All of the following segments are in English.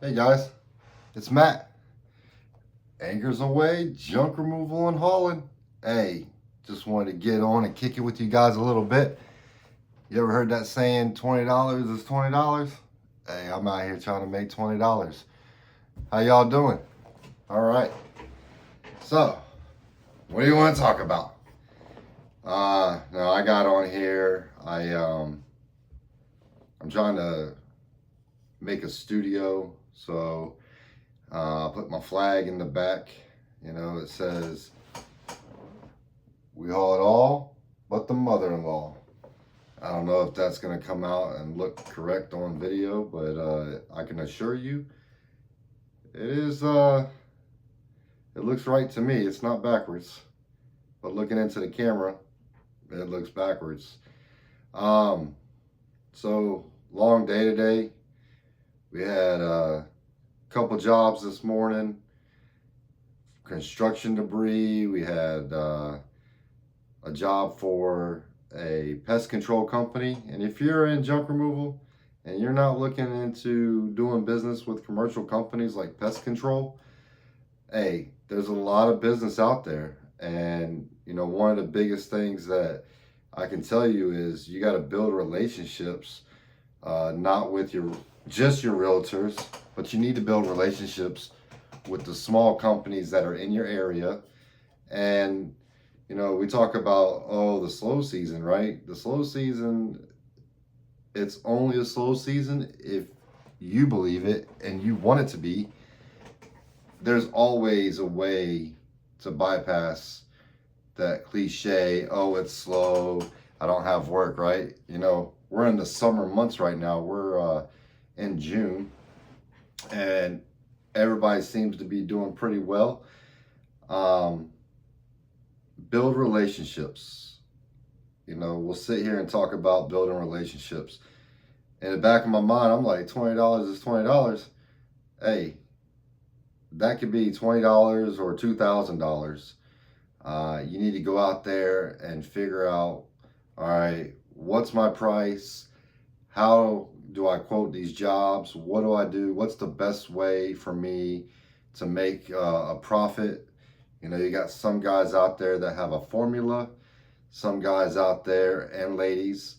Hey guys, it's Matt. Anchors away, junk removal and hauling. Hey, just wanted to get on and kick it with you guys a little bit. You ever heard that saying, $20 is $20? Hey, I'm out here trying to make $20. How y'all doing? All right. So, what do you want to talk about? No, I got on here. I'm trying to make a studio, so I put my flag in the back. It says, "We haul it all but the mother-in-law." I don't know if that's going to come out and look correct on video, but I can assure you it is, it looks right to me. It's not backwards, but looking into the camera, it looks backwards. Um, so long day today. We had a couple jobs this morning, construction debris. We had a job for a pest control company. And if you're in junk removal and you're not looking into doing business with commercial companies like pest control, hey, there's a lot of business out there. And, one of the biggest things that I can tell you is you got to build relationships, not with just your realtors, but you need to build relationships with the small companies that are in your area. And we talk about, the slow season, right? The slow season, it's only a slow season if you believe it and you want it to be. There's always a way to bypass that cliche, oh, it's slow, I don't have work, right? We're in the summer months right now. We're in June, and everybody seems to be doing pretty well. Um, Build relationships. We'll sit here and talk about building relationships. In the back of my mind, I'm like, $20 is $20. Hey, that could be $20 or $2,000. You need to go out there and figure out, all right, what's my price? How do I quote these jobs? What do I do? What's the best way for me to make a profit? You got some guys out there that have a formula, some guys out there, and ladies,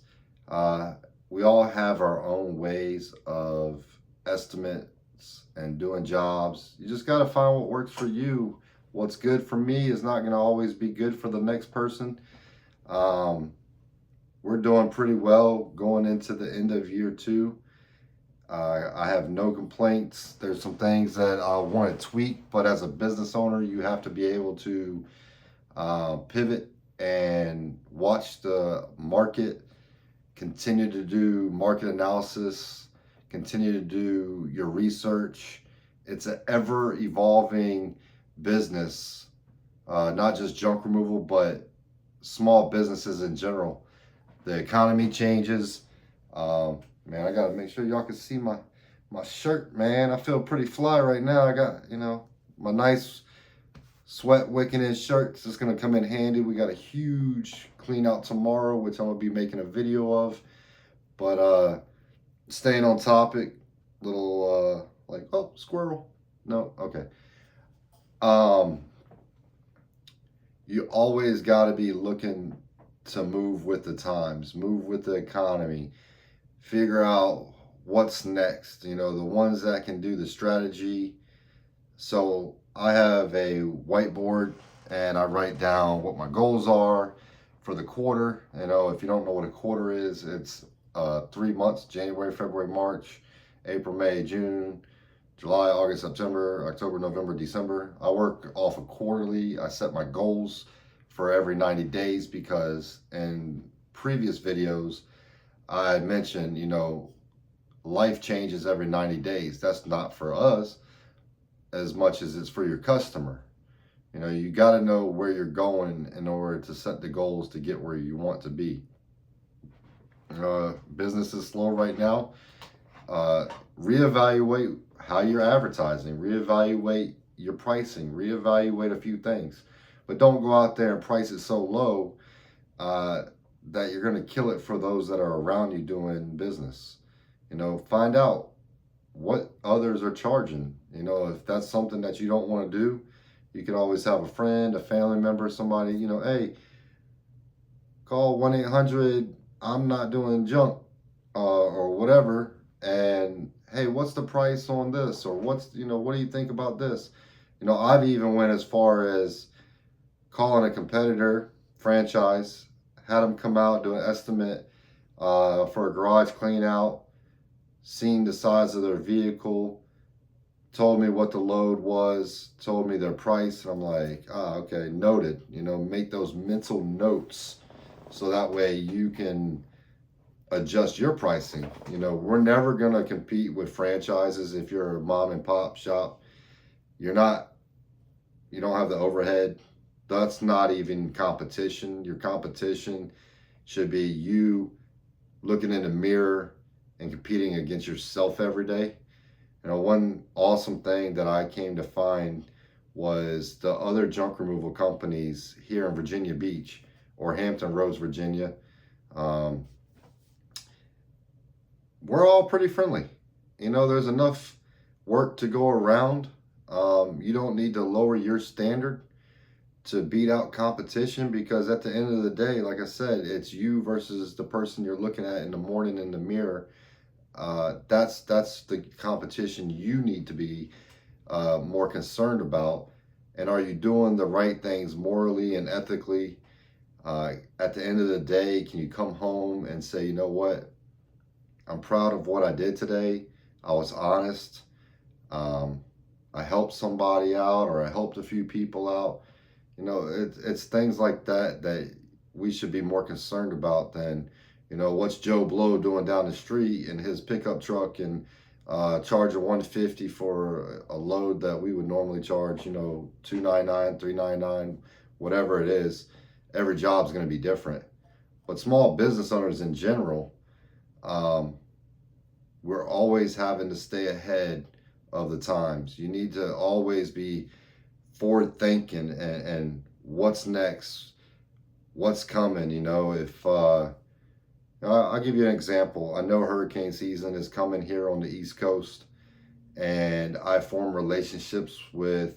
we all have our own ways of estimates and doing jobs. You just got to find what works for you. What's good for me is not going to always be good for the next person. We're doing pretty well going into the end of year 2. I have no complaints. There's some things that I want to tweak, but as a business owner, you have to be able to pivot and watch the market, continue to do market analysis, continue to do your research. It's an ever evolving business, not just junk removal, but small businesses in general. The economy changes. Man, I gotta make sure y'all can see my shirt, man. I feel pretty fly right now. I got, my nice sweat wicking shirt. It's just gonna come in handy. We got a huge clean out tomorrow, which I'm gonna be making a video of. But staying on topic, little like, oh, squirrel. No, okay. Um, you always gotta be looking to move with the times, move with the economy, figure out what's next, the ones that can do the strategy. So I have a whiteboard and I write down what my goals are for the quarter. If you don't know what a quarter is, it's 3 months: January, February, March, April, May, June, July, August, September, October, November, December. I work off of quarterly. I set my goals for every 90 days because in previous videos, I mentioned, life changes every 90 days. That's not for us as much as it's for your customer. You got to know where you're going in order to set the goals to get where you want to be. Business is slow right now. Reevaluate how you're advertising, reevaluate your pricing, reevaluate a few things. But don't go out there and price it so low that you're going to kill it for those that are around you doing business. Find out what others are charging. You know, if that's something that you don't want to do, you can always have a friend, a family member, somebody, you know, hey, call 1-800, I'm not doing junk, or whatever. And hey, what's the price on this? Or what do you think about this? You know, I've even went as far as calling a competitor franchise, had them come out, do an estimate for a garage clean out, seen the size of their vehicle, told me what the load was, told me their price, and I'm like, okay, noted. You know, make those mental notes so that way you can adjust your pricing. You know, we're never going to compete with franchises. If you're a mom and pop shop, you're not, you don't have the overhead. That's not even competition. Your competition should be you looking in the mirror and competing against yourself every day. You know, one awesome thing that I came to find was the other junk removal companies here in Virginia Beach or Hampton Roads, Virginia. Um, we're all pretty friendly. You know, there's enough work to go around. You don't need to lower your standard to beat out competition, because at the end of the day, like I said, it's you versus the person you're looking at in the morning in the mirror. That's the competition you need to be more concerned about. And are you doing the right things morally and ethically? At the end of the day, can you come home and say, you know what? I'm proud of what I did today. I was honest. Um, I helped somebody out, or I helped a few people out. You know, it's things like that that we should be more concerned about than, you know, what's Joe Blow doing down the street in his pickup truck and charging 150 for a load that we would normally charge, you know, 299, 399, whatever it is. Every job's going to be different. But small business owners in general, um, we're always having to stay ahead of the times. You need to always be forward thinking and what's next, what's coming. You know, if I'll give you an example. I know hurricane season is coming here on the East Coast, and I form relationships with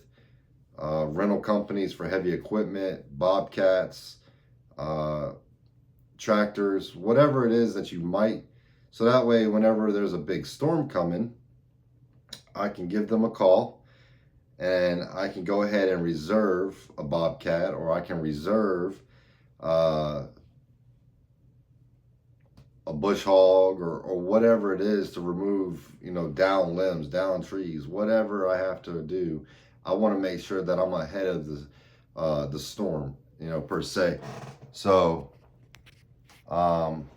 rental companies for heavy equipment, bobcats, uh, tractors, whatever it is that you might. So that way, whenever there's a big storm coming, I can give them a call and I can go ahead and reserve a bobcat, or I can reserve uh, a bush hog, or whatever it is to remove, you know, down limbs, down trees, whatever I have to do. I want to make sure that I'm ahead of the storm, you know, per se. So, um,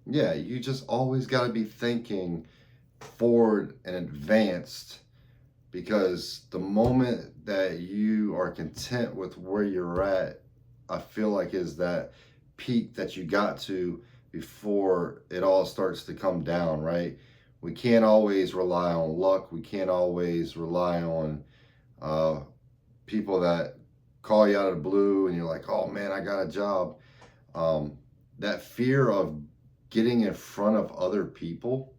yeah, you just always got to be thinking forward and advanced, because the moment that you are content with where you're at, I feel like is that peak that you got to before it all starts to come down, right? We can't always rely on luck. We can't always rely on uh, people that call you out of the blue and you're like, oh man, I got a job. That fear of getting in front of other people,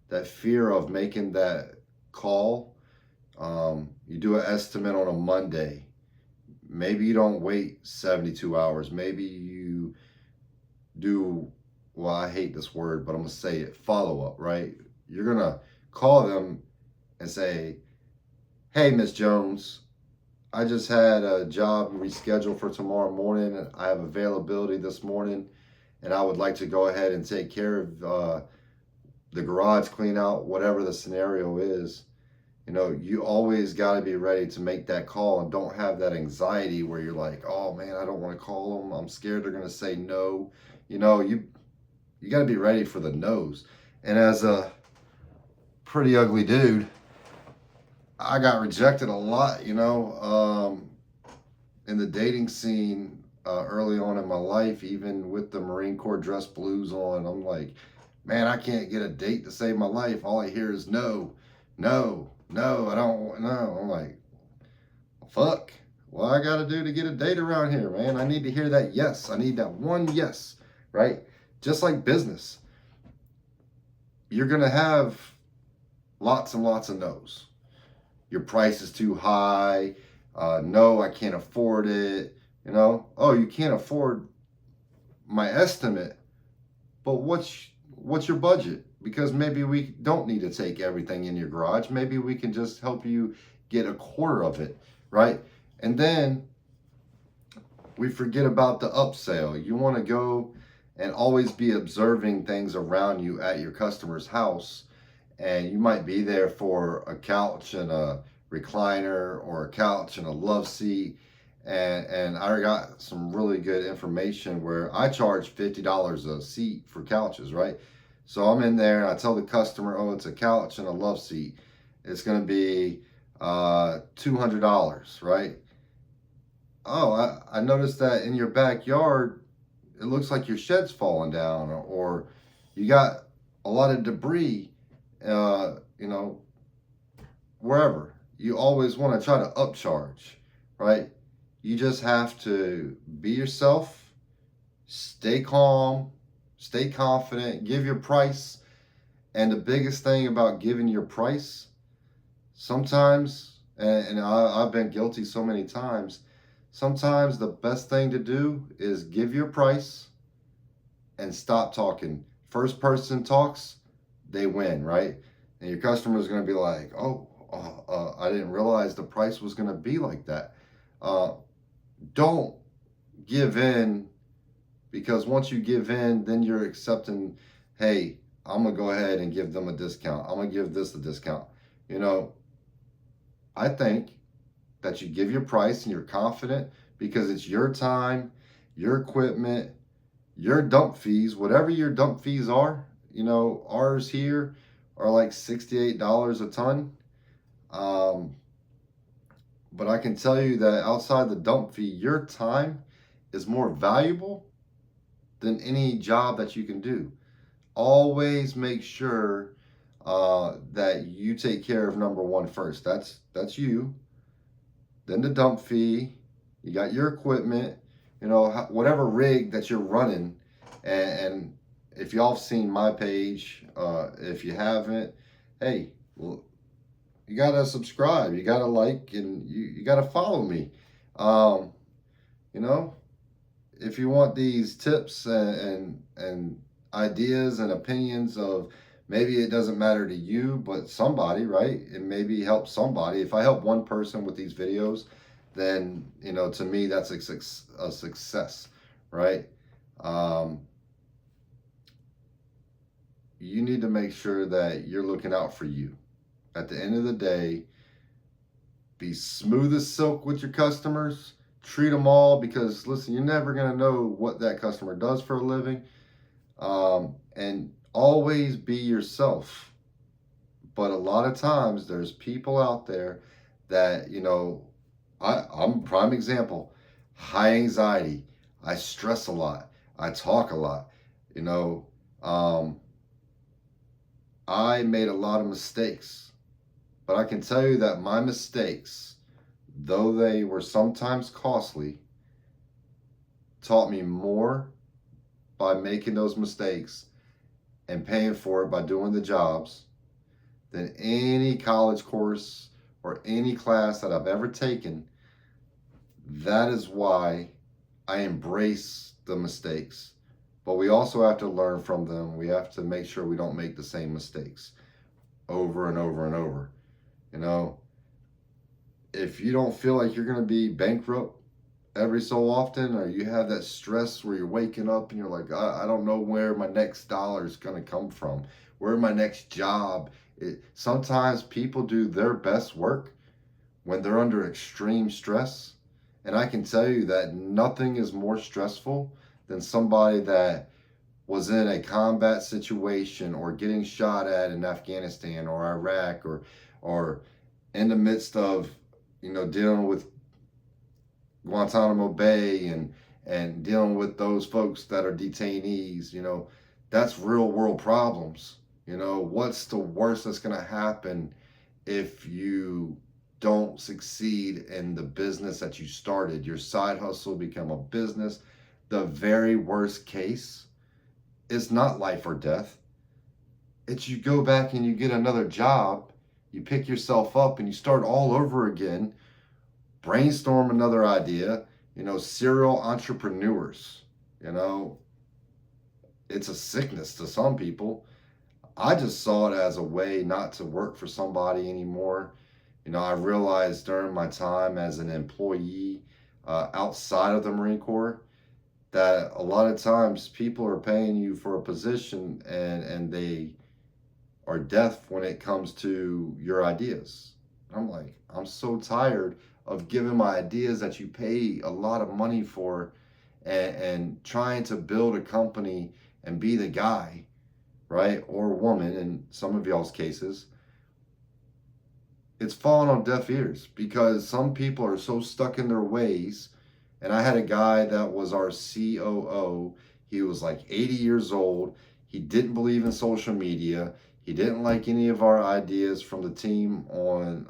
that fear of making that call. You do an estimate on a Monday. Maybe you don't wait 72 hours. Maybe you do, well, I hate this word, but I'm going to say it, follow up, right? You're going to call them and say, hey, Miss Jones, I just had a job rescheduled for tomorrow morning. I have availability this morning, and I would like to go ahead and take care of the garage clean out, whatever the scenario is. You know, you always got to be ready to make that call, and don't have that anxiety where you're like, oh man, I don't want to call them. I'm scared they're going to say no. You know, you got to be ready for the no's. And as a pretty ugly dude, I got rejected a lot, you know, in the dating scene early on in my life, even with the Marine Corps dress blues on. I'm like, man, I can't get a date to save my life. All I hear is no, no, no, I don't know. I'm like, fuck. What I got to do to get a date around here, man? I need to hear that yes. I need that one yes, right? Just like business. You're going to have Lots and lots of no's. Your price is too high. No, I can't afford it. Oh, you can't afford my estimate, but what's your budget? Because maybe we don't need to take everything in your garage. Maybe we can just help you get a quarter of it, right? And then we forget about the upsell. You want to go and always be observing things around you at your customer's house. And you might be there for a couch and a recliner, or a couch and a love seat. And I got some really good information where I charge $50 a seat for couches, right? So I'm in there and I tell the customer, oh, it's a couch and a love seat. It's going to be $200, right? Oh, I noticed that in your backyard, it looks like your shed's falling down, or you got a lot of debris, you know, wherever. You always want to try to upcharge, right? You just have to be yourself, stay calm, stay confident, give your price. And the biggest thing about giving your price, sometimes, and I've been guilty so many times, sometimes the best thing to do is give your price and stop talking. First person talks, they win, right? And your customer is going to be like, oh, I didn't realize the price was going to be like that. Uh, don't give in, because once you give in, then you're accepting, hey, I'm going to go ahead and give them a discount. I'm going to give this a discount. You know, I think that you give your price and you're confident, because it's your time, your equipment, your dump fees, whatever your dump fees are. Ours here are like $68 a ton. Um, but I can tell you that outside the dump fee, your time is more valuable than any job that you can do. Always make sure that you take care of number one first. That's you. Then the dump fee. You got your equipment. Whatever rig that you're running, and if y'all have seen my page, if you haven't, hey, well, you gotta subscribe, you gotta like, and you gotta follow me. Um, you know, if you want these tips and ideas and opinions of, maybe it doesn't matter to you, but somebody, right? It maybe helps somebody. If I help one person with these videos, then to me that's a success, right? Um, you need to make sure that you're looking out for you. At the end of the day, be smooth as silk with your customers. Treat them all, because listen, you're never going to know what that customer does for a living. And always be yourself. But a lot of times there's people out there that, I'm a prime example. High anxiety. I stress a lot. I talk a lot. You know, um, I made a lot of mistakes. But I can tell you that my mistakes, though they were sometimes costly, taught me more by making those mistakes and paying for it by doing the jobs than any college course or any class that I've ever taken. That is why I embrace the mistakes. But we also have to learn from them. We have to make sure we don't make the same mistakes over and over and over. If you don't feel like you're going to be bankrupt every so often, or you have that stress where you're waking up and you're like, I don't know where my next dollar is going to come from, where my next job. Sometimes people do their best work when they're under extreme stress. And I can tell you that nothing is more stressful than somebody that was in a combat situation, or getting shot at in Afghanistan or Iraq, or in the midst of dealing with Guantanamo Bay, and dealing with those folks that are detainees. That's real world problems. What's the worst that's going to happen if you don't succeed in the business that you started? Your side hustle become a business. The very worst case is not life or death. it's you go back and you get another job, you pick yourself up and you start all over again, brainstorm another idea, serial entrepreneurs, you know, it's a sickness to some people. I just saw it as a way not to work for somebody anymore. I realized during my time as an employee outside of the Marine Corps that a lot of times people are paying you for a position and they are deaf when it comes to your ideas. I'm like, I'm so tired of giving my ideas that you pay a lot of money for and trying to build a company and be the guy, right? Or woman in some of y'all's cases. It's falling on deaf ears because some people are so stuck in their ways. And I had a guy that was our COO. He was like 80 years old. He didn't believe in social media. He didn't like any of our ideas from the team on,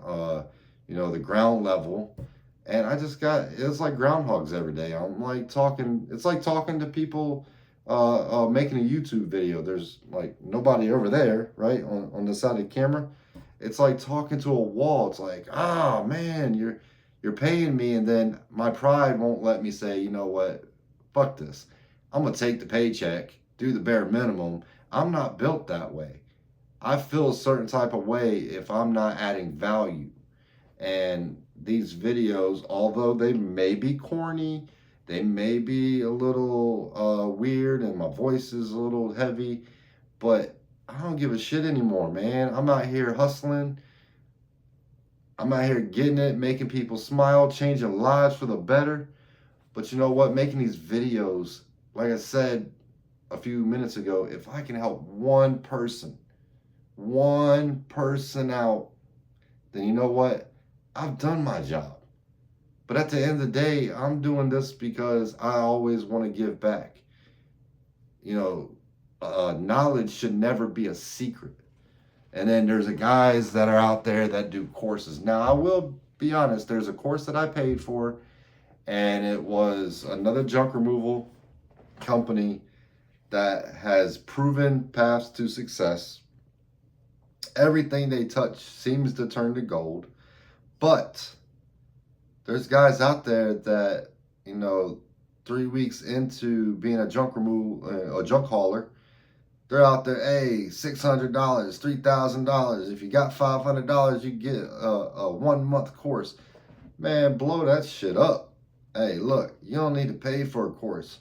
the ground level. And it's like groundhogs every day. I'm like it's like talking to people making a YouTube video. There's like nobody over there, right? On the side of the camera. It's like talking to a wall. It's like, oh man, you're paying me, and then my pride won't let me say, you know what, fuck this. I'm gonna take the paycheck, do the bare minimum. I'm not built that way. I feel a certain type of way if I'm not adding value. And these videos, although they may be corny, they may be a little weird, and my voice is a little heavy, but I don't give a shit anymore, man. I'm out here hustling. I'm out here getting it, making people smile, changing lives for the better. But you know what? Making these videos, like I said a few minutes ago, if I can help one person out, then you know what? I've done my job. But at the end of the day, I'm doing this because I always want to give back. Knowledge should never be a secret. And then there's the guys that are out there that do courses. Now, I will be honest, there's a course that I paid for, and it was another junk removal company that has proven paths to success. Everything they touch seems to turn to gold. But there's guys out there that, 3 weeks into being a junk hauler, they're out there, hey, $600, $3,000. If you got $500, you get a 1 month course. Man, blow that shit up. Hey, look, you don't need to pay for a course.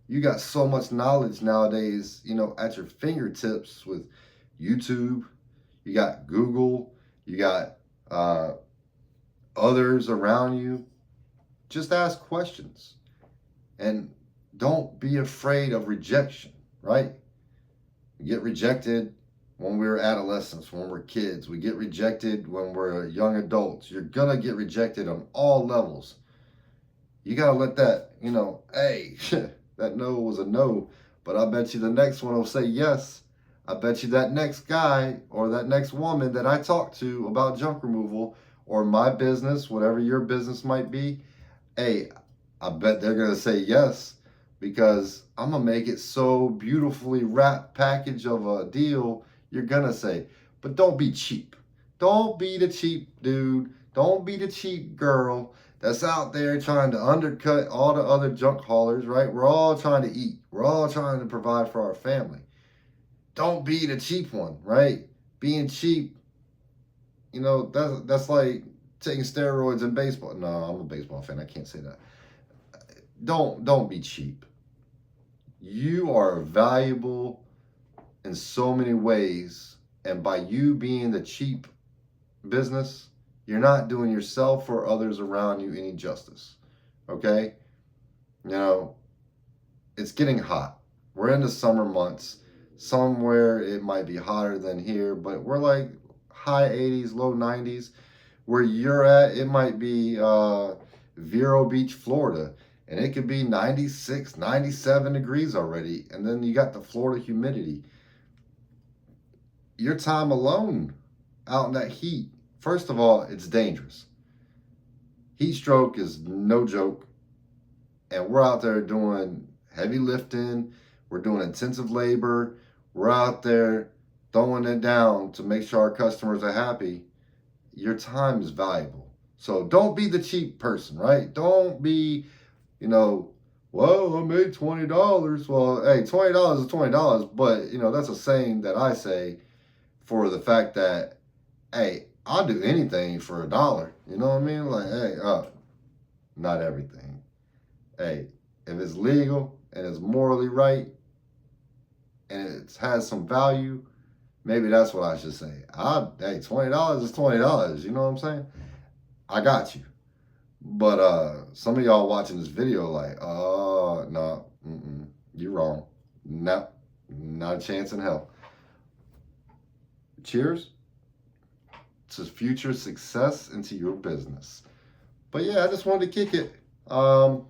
You got so much knowledge nowadays, at your fingertips with YouTube. You got Google. You got others around you. Just ask questions. And don't be afraid of rejection, right? We get rejected when we're adolescents, when we're kids. We get rejected when we're young adults. You're going to get rejected on all levels. You got to let that, hey, that no was a no, but I bet you the next one will say yes. I bet you that next guy or that next woman that I talk to about junk removal or my business, whatever your business might be, hey, I bet they're going to say yes. Because I'm going to make it so beautifully wrapped package of a deal, you're going to say. But don't be cheap. Don't be the cheap dude. Don't be the cheap girl that's out there trying to undercut all the other junk haulers, right? We're all trying to eat. We're all trying to provide for our family. Don't be the cheap one, right? Being cheap, that's like taking steroids in baseball. No, I'm a baseball fan. I can't say that. Don't be cheap. You are valuable in so many ways, and by you being the cheap business, you're not doing yourself or others around you any justice. Okay? It's getting hot. We're in the summer months. Somewhere it might be hotter than here, but we're like high 80s, low 90s. Where you're at, it might be Vero Beach, Florida. And it could be 96, 97 degrees already. And then you got the Florida humidity. Your time alone out in that heat, first of all, it's dangerous. Heat stroke is no joke. And we're out there doing heavy lifting. We're doing intensive labor. We're out there throwing it down to make sure our customers are happy, your time is valuable. So don't be the cheap person, right? Don't be, you know, well, I made $20. Well, hey, $20 is $20, but that's a saying that I say for the fact that, hey, I'll do anything for $1. You know what I mean? Like, hey, not everything. Hey, if it's legal and it's morally right and it has some value, maybe that's what I should say. Hey, $20 is $20. You know what I'm saying? I got you. But some of y'all watching this video like, oh, no, you're wrong. No, not a chance in hell. Cheers to future success into your business. But yeah, I just wanted to kick it. Like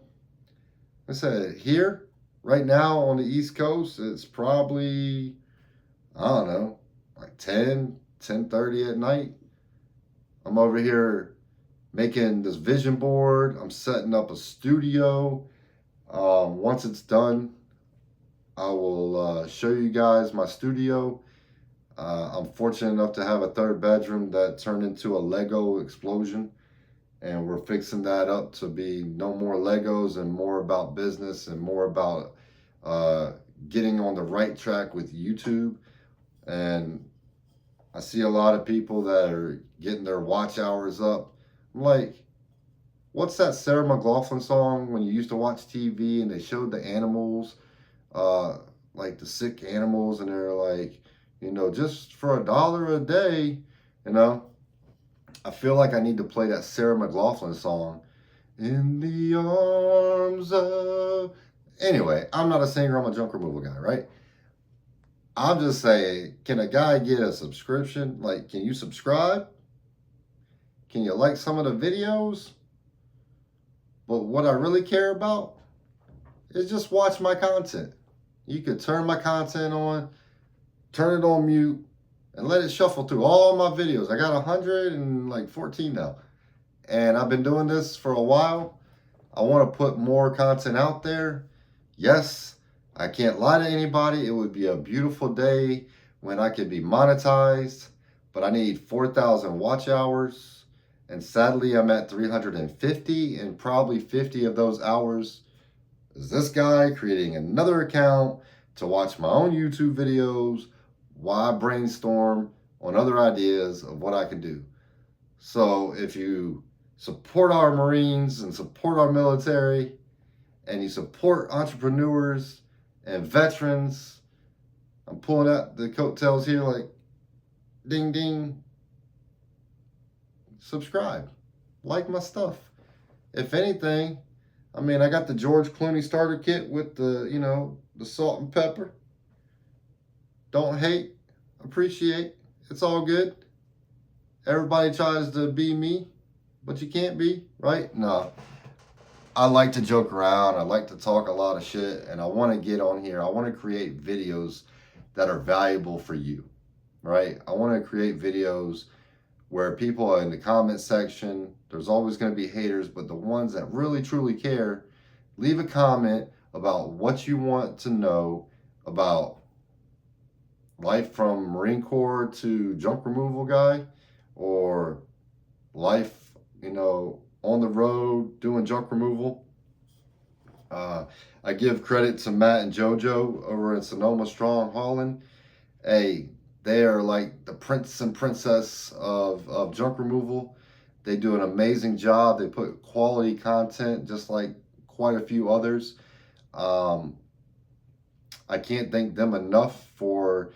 I said, here, right now on the East Coast, it's probably, I don't know, like 10:30 at night. I'm over here making this vision board. I'm setting up a studio. Once it's done, I will show you guys my studio. I'm fortunate enough to have a third bedroom that turned into a Lego explosion. And we're fixing that up to be no more Legos and more about business and more about getting on the right track with YouTube. And I see a lot of people that are getting their watch hours up. I'm like, what's that Sarah McLachlan song when you used to watch TV and they showed the animals, like the sick animals, and they're like, just for $1 a day, I feel like I need to play that Sarah McLachlan song, In the Arms of... Anyway, I'm not a singer, I'm a junk removal guy, right? I'm just saying, can a guy get a subscription? Like, can you subscribe? Can you like some of the videos? But what I really care about is just watch my content. You could turn my content on, turn it on mute, and let it shuffle through all my videos. I got 114 now. And I've been doing this for a while. I want to put more content out there. Yes, I can't lie to anybody. It would be a beautiful day when I could be monetized, but I need 4,000 watch hours. And sadly, I'm at 350, and probably 50 of those hours is this guy creating another account to watch my own YouTube videos while I brainstorm on other ideas of what I can do. So if you support our Marines and support our military, and you support entrepreneurs and veterans, I'm pulling out the coattails here like ding ding. Subscribe, like my stuff. If anything, I got the George Clooney starter kit with the the salt and pepper. Don't hate, appreciate. It's all good. Everybody tries to be me, but you can't be, right? No. I like to joke around. I like to talk a lot of shit, and I want to get on here. I want to create videos that are valuable for you, right? I want to create videos where people are in the comment section. There's always going to be haters, but the ones that really truly care, leave a comment about what you want to know about life from Marine Corps to junk removal guy, or life, on the road doing junk removal. I give credit to Matt and JoJo over in Sonoma Strong Holland. Hey, they are like the prince and princess of junk removal. They do an amazing job. They put quality content just like quite a few others. I can't thank them enough for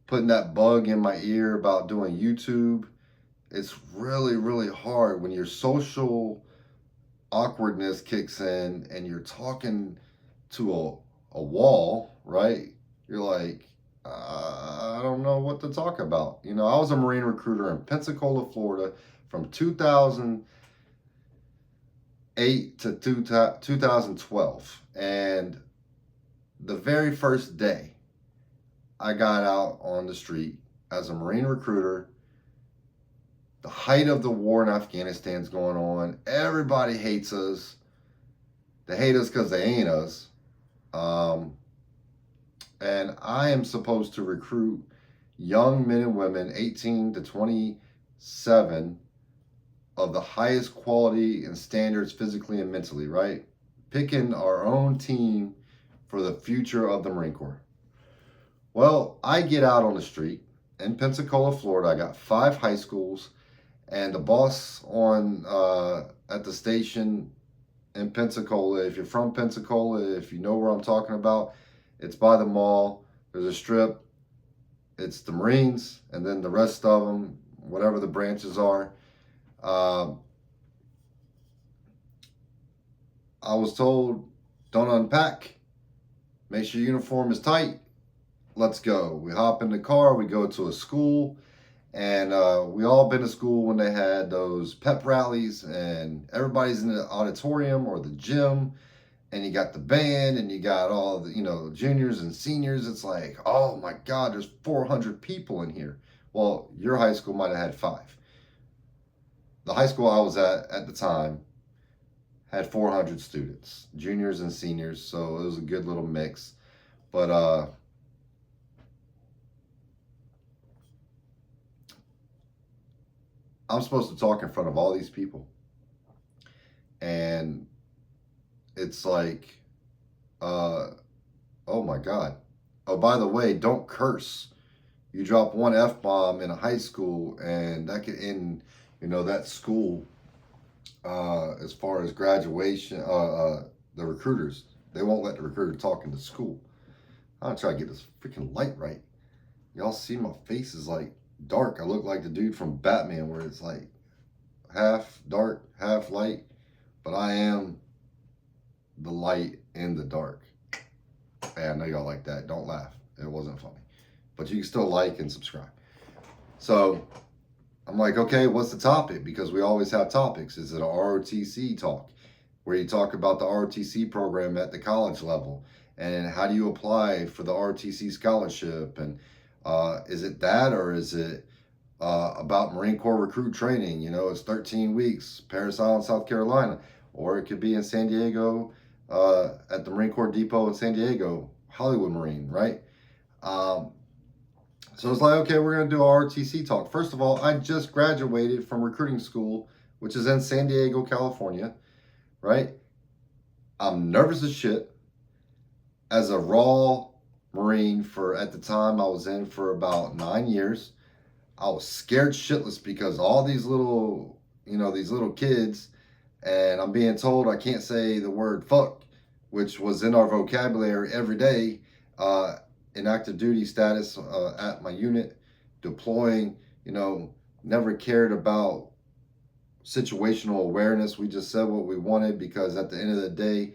putting that bug in my ear about doing YouTube. It's really, really hard when your social awkwardness kicks in and you're talking to a wall, right? You're like, I don't know what to talk about. I was a Marine recruiter in Pensacola, Florida from 2008 to 2012. And the very first day I got out on the street as a Marine recruiter, the height of the war in Afghanistan's going on. Everybody hates us. They hate us because they ain't us. And I am supposed to recruit young men and women 18 to 27 of the highest quality and standards physically and mentally, right? Picking our own team for the future of the Marine Corps. Well, I get out on the street in Pensacola, Florida. I got 5 high schools, and the boss on at the station in Pensacola, if you're from Pensacola, if you know where I'm talking about, it's by the mall. There's a strip. It's the Marines, and then the rest of them, whatever the branches are. I was told, don't unpack. Make sure your uniform is tight. Let's go. We hop in the car. We go to a school. And we all been to school when they had those pep rallies, and everybody's in the auditorium or the gym, and you got the band, and you got all the, juniors and seniors. It's like, oh my God, there's 400 people in here. Well, your high school might have had 5. The high school I was at the time had 400 students, juniors and seniors, so it was a good little mix. But I'm supposed to talk in front of all these people. And it's like, oh my God. Oh, by the way, don't curse. You drop one F-bomb in a high school, and that could end, that school, as far as graduation, the recruiters, they won't let the recruiter talk in the school. I'm trying to get this freaking light right. Y'all see my face is like dark. I look like the dude from Batman where it's like half dark, half light, but I am the light in the dark. Hey, I know y'all like that. Don't laugh. It wasn't funny. But you can still like and subscribe. So I'm like, okay, what's the topic? Because we always have topics. Is it a ROTC talk where you talk about the ROTC program at the college level? And how do you apply for the ROTC scholarship? And is it that, or is it about Marine Corps recruit training? It's 13 weeks, Parris Island, South Carolina. Or it could be in San Diego, at the Marine Corps Depot in San Diego, Hollywood Marine, right? So it's like, okay, we're going to do a ROTC talk. First of all, I just graduated from recruiting school, which is in San Diego, California, right? I'm nervous as shit. As a raw Marine at the time I was in for about 9 years, I was scared shitless because all these little kids, and I'm being told I can't say the word fuck, which was in our vocabulary every day, in active duty status, at my unit, deploying, never cared about situational awareness. We just said what we wanted because at the end of the day,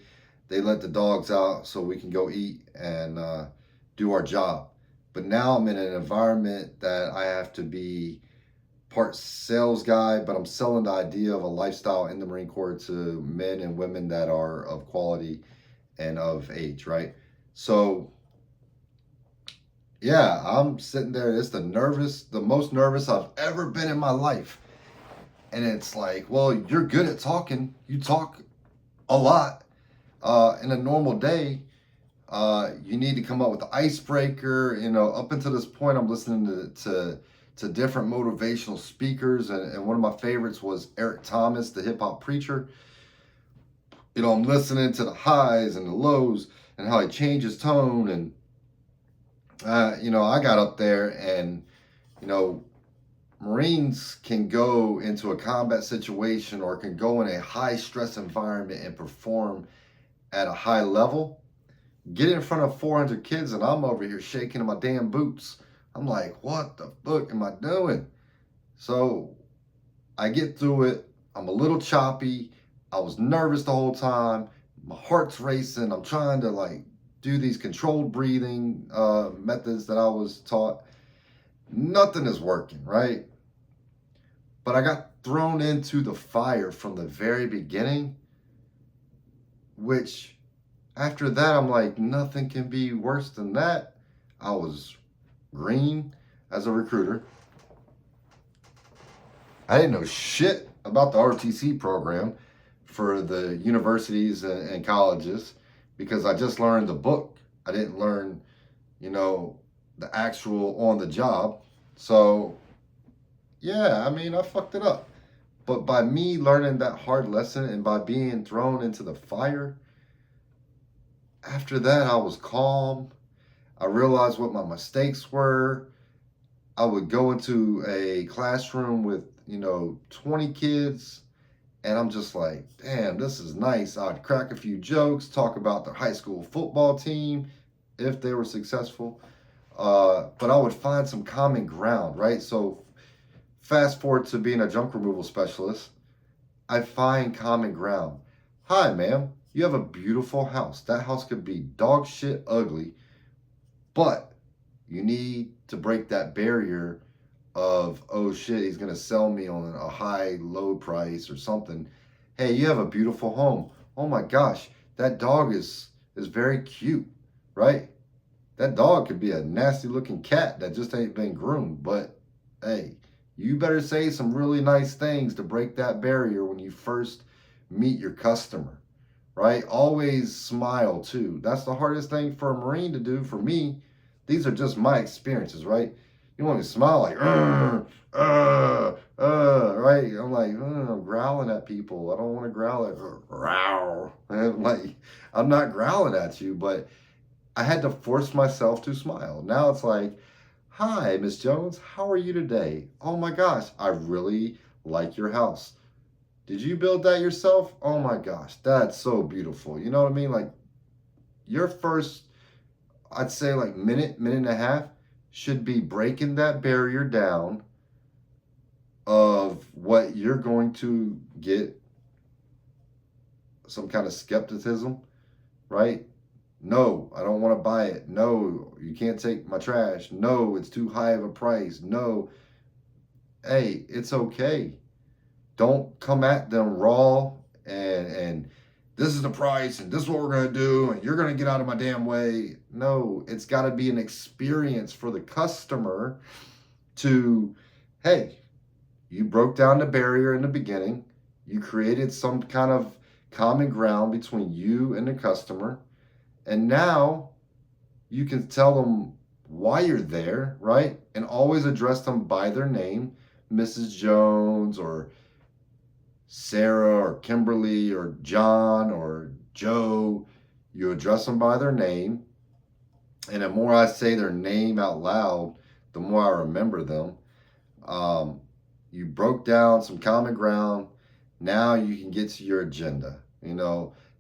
they let the dogs out so we can go eat and do our job. But now I'm in an environment that I have to be part sales guy, but I'm selling the idea of a lifestyle in the Marine Corps to men and women that are of quality and of age, right? So yeah, I'm sitting there. It's the most nervous I've ever been in my life. And it's like, well, you're good at talking. You talk a lot. In a normal day, you need to come up with the icebreaker. Up until this point, I'm listening to different motivational speakers, and one of my favorites was Eric Thomas, the hip hop preacher. I'm listening to the highs and the lows and how he changed his tone, and I got up there, and Marines can go into a combat situation or can go in a high stress environment and perform at a high level. Get in front of 400 kids, and I'm over here shaking in my damn boots. I'm like, what the fuck am I doing? So I get through it. I'm a little choppy. I was nervous the whole time. My heart's racing. I'm trying to do these controlled breathing methods that I was taught. Nothing is working, right? But I got thrown into the fire from the very beginning, which after that, I'm like, nothing can be worse than that. I was green as a recruiter. I didn't know shit about the ROTC program for the universities and colleges because I just learned the book. I didn't learn, the actual on the job. So, yeah, I mean, I fucked it up. But by me learning that hard lesson and by being thrown into the fire, after that, I was calm. I realized what my mistakes were. I would go into a classroom with, 20 kids, and I'm just like, damn, this is nice. I'd crack a few jokes, talk about their high school football team if they were successful. But I would find some common ground, right? So, fast forward to being a junk removal specialist, I find common ground. Hi, ma'am. You have a beautiful house. That house could be dog shit ugly, but you need to break that barrier of, oh shit, he's going to sell me on a high, low price or something. Hey, you have a beautiful home. Oh my gosh, that dog is very cute, right? That dog could be a nasty looking cat that just ain't been groomed, but hey, you better say some really nice things to break that barrier when you first meet your customer, right? Always smile too. That's the hardest thing for a Marine to do. For me, these are just my experiences, right? You want to smile like, right? I'm like, I'm growling at people. I don't want to growl at, growl. Like, I'm not growling at you, but I had to force myself to smile. Now it's like, hi, Miss Jones, how are you today? Oh my gosh, I really like your house. Did you build that yourself? Oh my gosh, that's so beautiful. You know what I mean? Like your first, I'd say like minute and a half should be breaking that barrier down of what you're going to get some kind of skepticism, right? No, I don't want to buy it. No, you can't take my trash. No, it's too high of a price. No, hey, it's okay. Don't come at them raw and this is the price and this is what we're gonna do and you're gonna get out of my damn way. No, it's got to be an experience for the customer to, hey, you broke down the barrier in the beginning. You created some kind of common ground between you and the customer, and now you can tell them why you're there, right? And always address them by their name, Mrs. Jones or Sarah or Kimberly or John or Joe. You address them by their name. And the more I say their name out loud, the more I remember them. Um, you broke down some common ground. Now you can get to your agenda.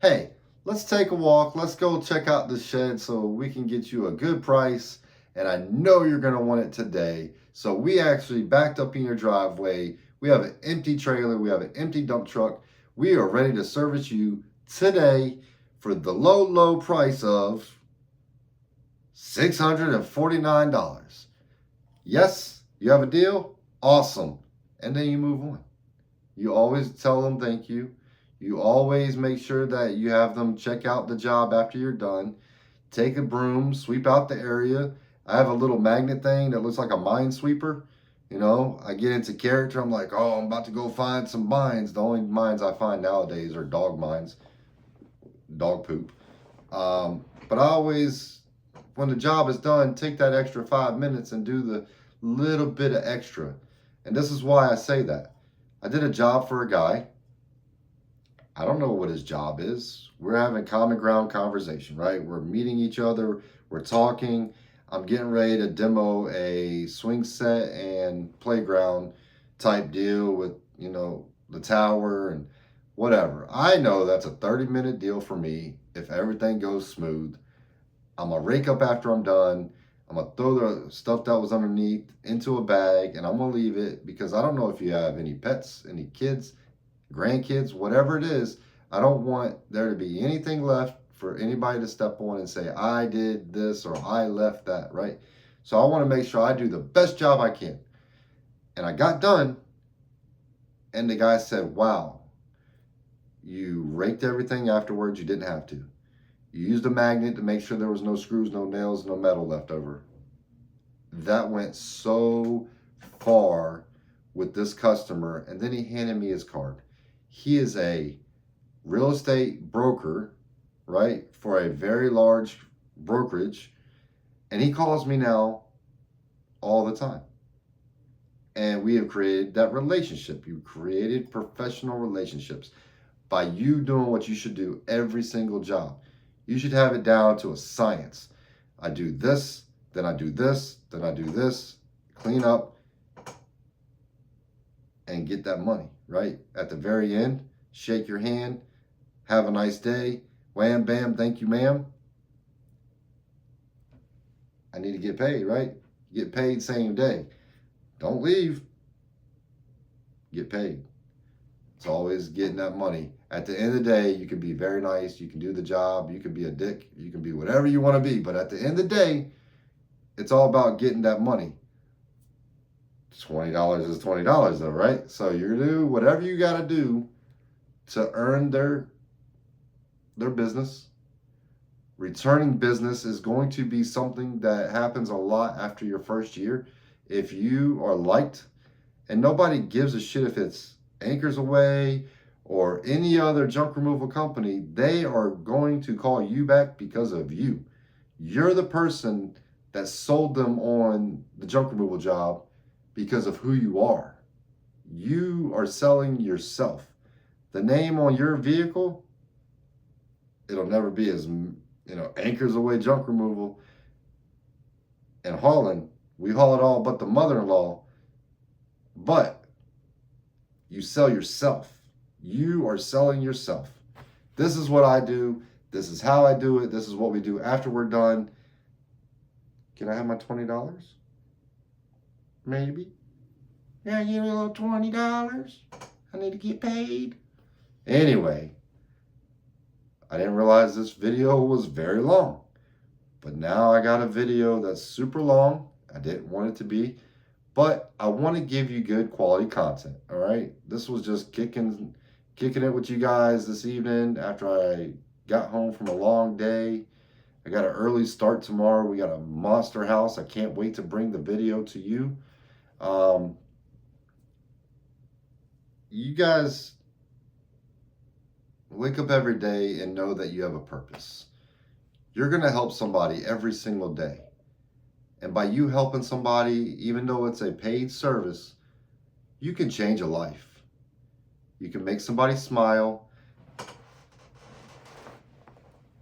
Hey, let's take a walk. Let's go check out the shed so we can get you a good price. And I know you're going to want it today. So we actually backed up in your driveway. We have an empty trailer. We have an empty dump truck. We are ready to service you today for the low, low price of $649. Yes, you have a deal? Awesome. And then you move on. You always tell them thank you. You always make sure that you have them check out the job after you're done. Take a broom, sweep out the area. I have a little magnet thing that looks like a minesweeper. I get into character. I'm like, oh, I'm about to go find some mines. The only mines I find nowadays are dog mines, dog poop. But I always, when the job is done, take that extra 5 minutes and do the little bit of extra. And this is why I say that. I did a job for a guy. I don't know what his job is. We're having common ground conversation, right? We're meeting each other. We're talking. I'm getting ready to demo a swing set and playground type deal with, the tower and whatever. I know that's a 30-minute deal for me if everything goes smooth. I'm going to rake up after I'm done. I'm going to throw the stuff that was underneath into a bag and I'm going to leave it because I don't know if you have any pets, any kids, grandkids, whatever it is. I don't want there to be anything left for anybody to step on and say, I did this or I left that, right? So I want to make sure I do the best job I can. And I got done and the guy said, wow, you raked everything afterwards. You didn't have to. You used a magnet to make sure there was no screws, no nails, no metal left over. That went so far with this customer. And then he handed me his card. He is a real estate broker, right, for a very large brokerage. And he calls me now all the time. And we have created that relationship. You created professional relationships by you doing what you should do every single job. You should have it down to a science. I do this, then I do this, then I do this, clean up, and get that money, right? At the very end, shake your hand, have a nice day, wham, bam, thank you, ma'am. I need to get paid, right? Get paid same day. Don't leave. Get paid. It's always getting that money. At the end of the day, you can be very nice. You can do the job. You can be a dick. You can be whatever you want to be. But at the end of the day, it's all about getting that money. $20 is $20 though, right? So you do whatever you got to do to earn their business. Returning business is going to be something that happens a lot after your first year. If you are liked, and nobody gives a shit if it's Anchors Away or any other junk removal company, they are going to call you back because of you. You're the person that sold them on the junk removal job because of who you are. You are selling yourself. The name on your vehicle, it'll never be as, Anchors Away Junk Removal and hauling. We haul it all but the mother-in-law. But you sell yourself. You are selling yourself. This is what I do. This is how I do it. This is what we do after we're done. Can I have my $20? Maybe. Yeah, give me a little $20. I need to get paid. Anyway, I didn't realize this video was very long. But now I got a video that's super long. I didn't want it to be. But I want to give you good quality content, all right? This was just kicking it with you guys this evening after I got home from a long day. I got an early start tomorrow. We got a monster house. I can't wait to bring the video to you. You guys wake up every day and know that you have a purpose. You're going to help somebody every single day. And by you helping somebody, even though it's a paid service, you can change a life. You can make somebody smile.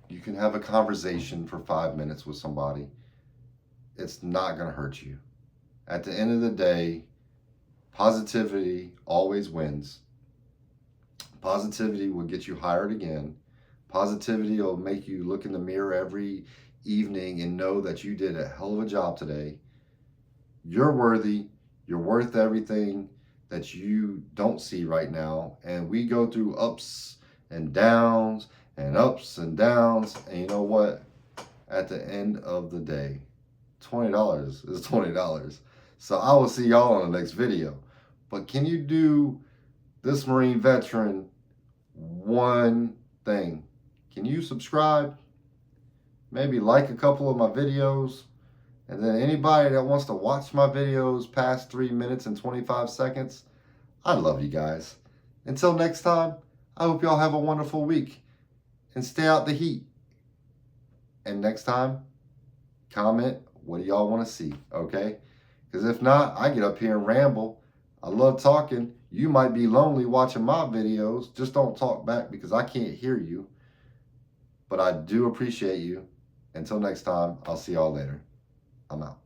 You can have a conversation for 5 minutes with somebody. It's not going to hurt you. At the end of the day, positivity always wins. Positivity will get you hired again. Positivity will make you look in the mirror every evening and know that you did a hell of a job today. You're worthy. You're worth everything that you don't see right now. And we go through ups and downs and ups and downs. And you know what? At the end of the day, $20 is $20. So I will see y'all on the next video. But can you do this Marine veteran one thing? Can you subscribe? Maybe like a couple of my videos. And then anybody that wants to watch my videos past 3 minutes and 25 seconds, I love you guys. Until next time, I hope y'all have a wonderful week and stay out the heat. And next time, comment what do y'all want to see, okay? Because if not, I get up here and ramble. I love talking. You might be lonely watching my videos. Just don't talk back because I can't hear you. But I do appreciate you. Until next time, I'll see y'all later. I'm out.